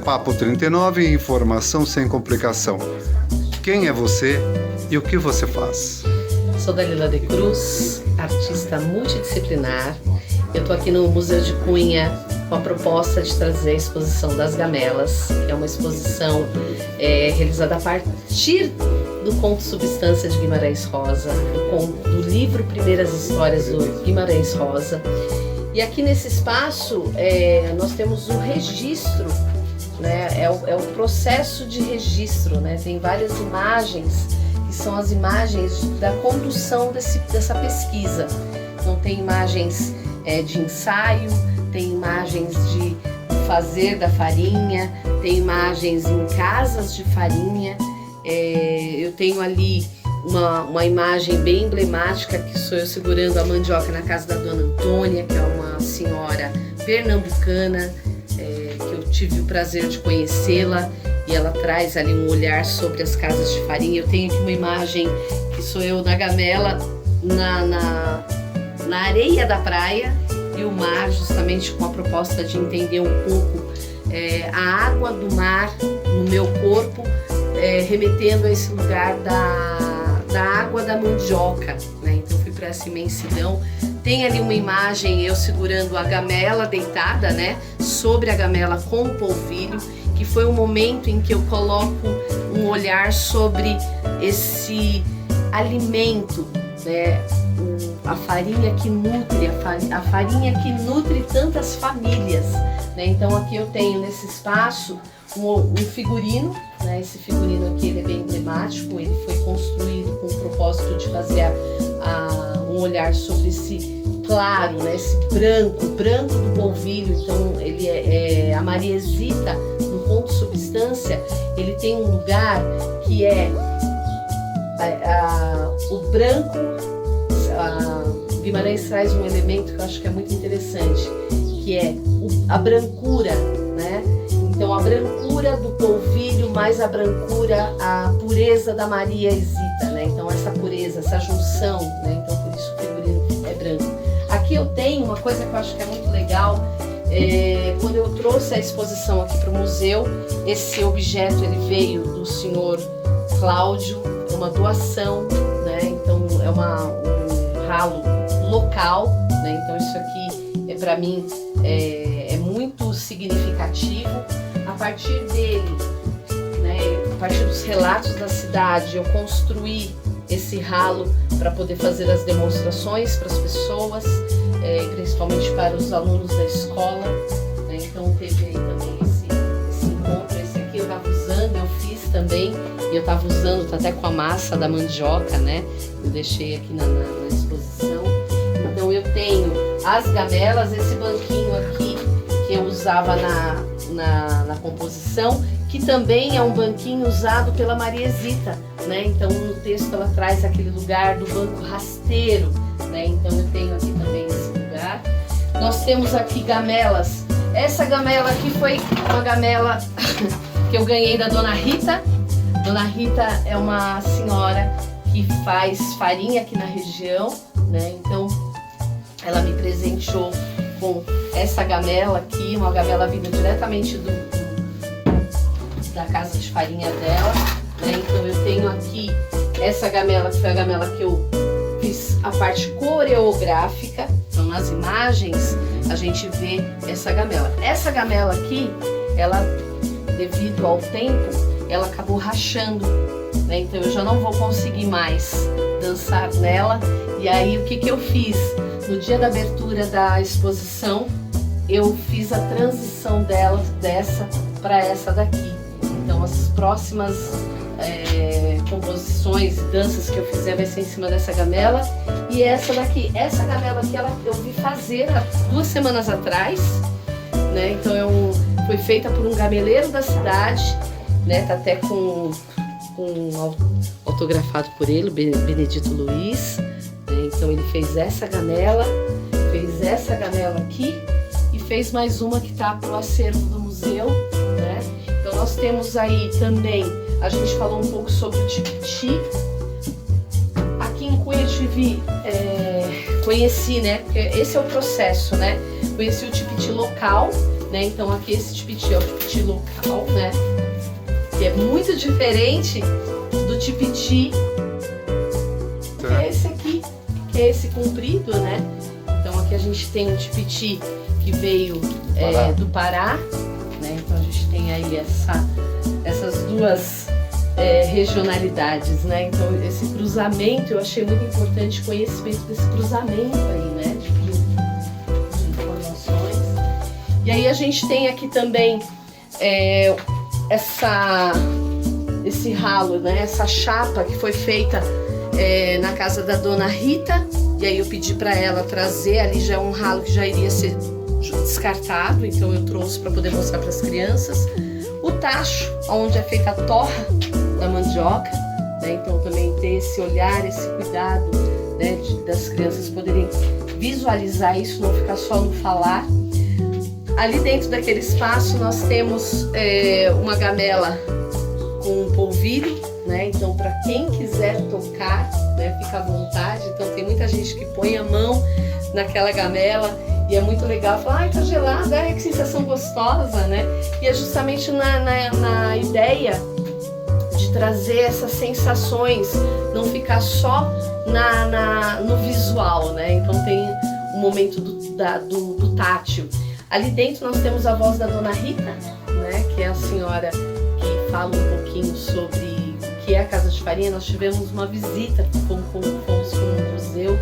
Papo 39, informação sem complicação. Quem é você e o que você faz? Sou Dalila de Cruz, artista multidisciplinar. Eu estou aqui no Museu de Cunha com a proposta de trazer a exposição das Gamelas, que é uma exposição realizada a partir do conto Substância de Guimarães Rosa, do livro Primeiras Histórias do Guimarães Rosa. E aqui nesse espaço nós temos um registro, né? É o processo de registro, né? Tem várias imagens que são as imagens da condução dessa pesquisa. Então tem imagens de ensaio, tem imagens de fazer da farinha, tem imagens em casas de farinha. Eu tenho ali uma imagem bem emblemática, que sou eu segurando a mandioca na casa da Dona Antônia, que é uma senhora pernambucana, que eu tive o prazer de conhecê-la, e ela traz ali um olhar sobre as casas de farinha. Eu tenho aqui uma imagem que sou eu na gamela, na areia da praia, e o mar, justamente com a proposta de entender um pouco a água do mar no meu corpo, remetendo a esse lugar da água da mandioca, né? Então fui para essa imensidão. Tem ali uma imagem eu segurando a gamela deitada, né, sobre a gamela com o polvilho, que foi um momento em que eu coloco um olhar sobre esse alimento, né, a farinha que nutre, a farinha que nutre tantas famílias, né? Então aqui eu tenho nesse espaço um figurino, né? Esse figurino aqui ele é bem emblemático, ele foi construído com o propósito de fazer um olhar sobre esse claro, né? Esse branco do polvilho. Então ele a Mariesita, no conto Substância, ele tem um lugar que é o branco. Guimarães traz um elemento que eu acho que é muito interessante, que é a brancura, né? Então a brancura do polvilho mais a brancura, a pureza da Mariesita, né? Então essa pureza, essa junção, né? Então por isso o figurino é branco. Aqui eu tenho uma coisa que eu acho que é muito legal. Quando eu trouxe a exposição aqui para o museu, esse objeto ele veio do senhor Cláudio, é uma doação, né? Então é um ralo local, né? Então isso aqui para mim é muito significativo. A partir dele, né, a partir dos relatos da cidade, eu construí esse ralo para poder fazer as demonstrações para as pessoas, principalmente para os alunos da escola, né? Então teve aí também esse encontro. Esse aqui eu estava usando, eu fiz também, e eu estava usando, tá até com a massa da mandioca, né? Eu deixei aqui na exposição. Então eu tenho as gamelas, esse banquinho aqui que eu usava na composição, que também é um banquinho usado pela Mariesita, né? Então no texto ela traz aquele lugar do banco rasteiro, né? Então eu tenho aqui também esse lugar. Nós temos aqui gamelas. Essa gamela aqui foi uma gamela que eu ganhei da Dona Rita. Dona Rita é uma senhora que faz farinha aqui na região, né? Então ela me presenteou com essa gamela aqui, uma gamela vinda diretamente da casa de farinha dela, né? Então eu tenho aqui essa gamela, que foi a gamela que eu fiz a parte coreográfica. Então nas imagens a gente vê essa gamela. Essa gamela aqui, ela, devido ao tempo, ela acabou rachando, né? Então eu já não vou conseguir mais dançar nela. E aí o que eu fiz? No dia da abertura da exposição, eu fiz a transição dessa para essa daqui. Então as próximas composições e danças que eu fizer vai ser em cima dessa gamela. E essa daqui, essa gamela aqui, eu vi fazer há 2 semanas atrás, né? Então foi feita por um gameleiro da cidade, né? Tá até com autografado por ele, Benedito Luiz. Então ele fez essa gamela aqui e fez mais uma que está para o acervo do museu, né? Então nós temos aí também, a gente falou um pouco sobre o tipiti. Aqui em Cunha conheci, né? Porque esse é o processo, né? Conheci o tipiti local, né? Então aqui esse tipiti é o tipiti local, né? Que é muito diferente do tipiti que é esse aqui, que é esse comprido, né? Então aqui a gente tem um tipiti que veio do Pará, né? Então a gente tem aí essas duas regionalidades, né? Então esse cruzamento, eu achei muito importante o conhecimento desse cruzamento aí, né? De informações. E aí a gente tem aqui também esse ralo, né? Essa chapa que foi feita na casa da dona Rita, e aí eu pedi para ela trazer, ali já é um ralo que já iria ser descartado, então eu trouxe para poder mostrar para as crianças. O tacho, onde é feita a torra da mandioca, né? Então também ter esse olhar, esse cuidado, né? Das crianças poderem visualizar isso, não ficar só no falar. Ali dentro daquele espaço nós temos uma gamela com um polvilho, né? Então para quem quiser tocar, né? Fica à vontade. Então tem muita gente que põe a mão naquela gamela e é muito legal falar, ai, tá gelada, que sensação gostosa, né? E é justamente na ideia de trazer essas sensações, não ficar só no visual, né? Então tem o momento do tátil. Ali dentro nós temos a voz da dona Rita, né? Que é a senhora que fala um pouquinho sobre o que é a Casa de Farinha. Nós tivemos uma visita, fomos com um museu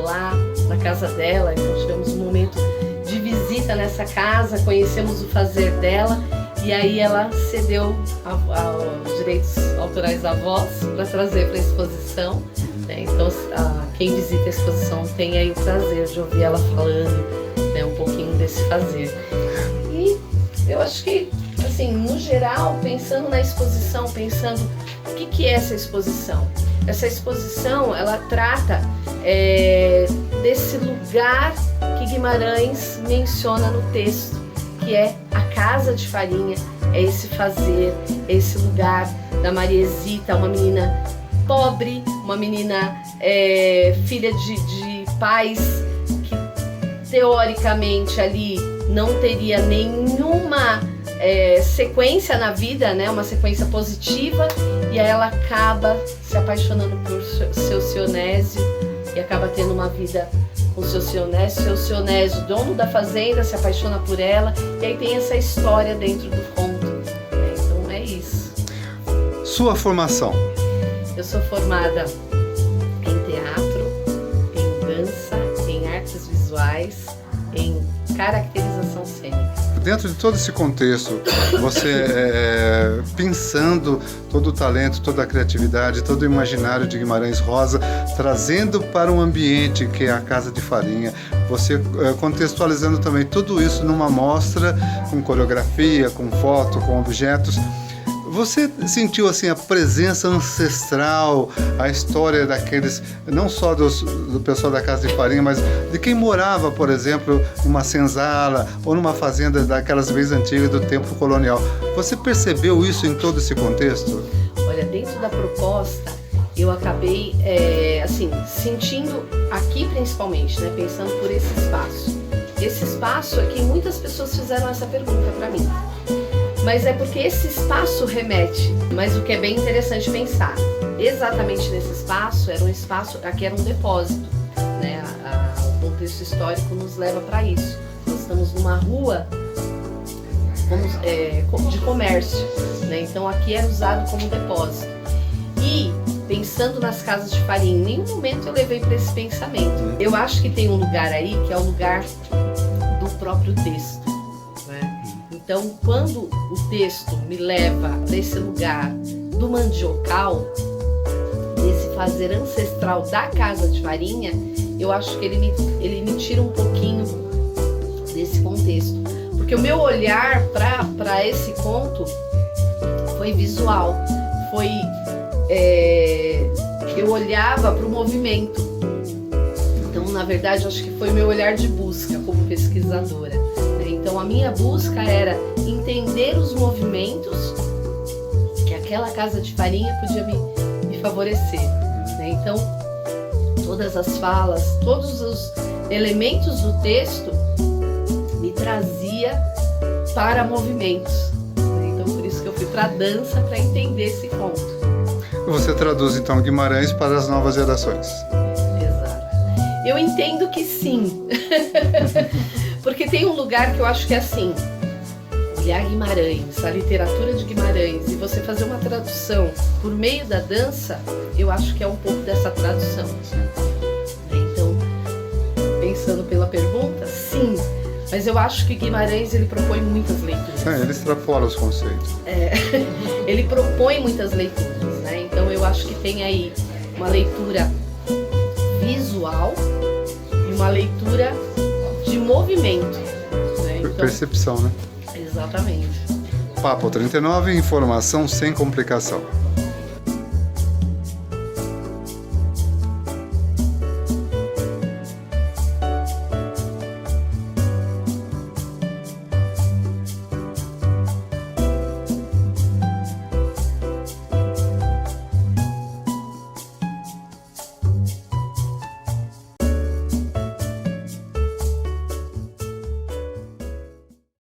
lá na casa dela, então tivemos um momento de visita nessa casa, conhecemos o fazer dela, e aí ela cedeu aos direitos autorais da voz para trazer para a exposição, né? Então quem visita a exposição tem aí o prazer de ouvir ela falando, né, um pouquinho desse fazer. E eu acho que, assim, no geral, pensando na exposição, pensando o que é essa exposição? Essa exposição, ela trata desse lugar que Guimarães menciona no texto, que é a Casa de Farinha, é esse fazer, é esse lugar da Mariesita, uma menina pobre, uma menina filha de pais que teoricamente ali não teria nenhuma sequência na vida, né? Uma sequência positiva, e aí ela acaba se apaixonando por seu Sionésio e acaba tendo uma vida com seu Sionésio, dono da fazenda, se apaixona por ela, e aí tem essa história dentro do conto, né? Então é isso. Sua formação? Eu sou formada em teatro, em dança, em artes visuais, em caracterização cênica. Dentro de todo esse contexto, você pensando todo o talento, toda a criatividade, todo o imaginário de Guimarães Rosa, trazendo para um ambiente que é a Casa de Farinha, você contextualizando também tudo isso numa mostra, com coreografia, com foto, com objetos. Você sentiu assim a presença ancestral, a história daqueles, não só do pessoal da Casa de Farinha, mas de quem morava, por exemplo, numa senzala ou numa fazenda daquelas vezes antigas do tempo colonial. Você percebeu isso em todo esse contexto? Olha, dentro da proposta, eu acabei assim, sentindo aqui principalmente, né, pensando por esse espaço. Esse espaço aqui, muitas pessoas fizeram essa pergunta para mim. Mas é porque esse espaço remete, mas o que é bem interessante pensar, exatamente nesse espaço, era um espaço, aqui era um depósito, né? O contexto histórico nos leva para isso. Nós estamos numa rua de comércio, né? Então aqui era usado como depósito. E pensando nas casas de farinha, em nenhum momento eu levei para esse pensamento. Eu acho que tem um lugar aí que é o lugar do próprio texto. Então, quando o texto me leva para esse lugar do mandiocal, desse fazer ancestral da Casa de Farinha, eu acho que ele me tira um pouquinho desse contexto. Porque o meu olhar para esse conto foi visual, eu olhava para o movimento. Então, na verdade, eu acho que foi meu olhar de busca como pesquisadora. Então a minha busca era entender os movimentos que aquela Casa de Farinha podia me favorecer, né? Então todas as falas, todos os elementos do texto me trazia para movimentos. Então por isso que eu fui para a dança, para entender esse ponto. Você traduz então Guimarães para as novas gerações. Exato. Eu entendo que sim. Porque tem um lugar que eu acho que é assim, olhar Guimarães, a literatura de Guimarães, e você fazer uma tradução por meio da dança, eu acho que é um pouco dessa tradução. Então, pensando pela pergunta, sim, mas eu acho que Guimarães ele propõe muitas leituras. Ele extrapola os conceitos. Ele propõe muitas leituras, né? Então eu acho que tem aí uma leitura visual e uma leitura de movimento, né? Então, percepção, né? exatamente. Papo 39, informação sem complicação.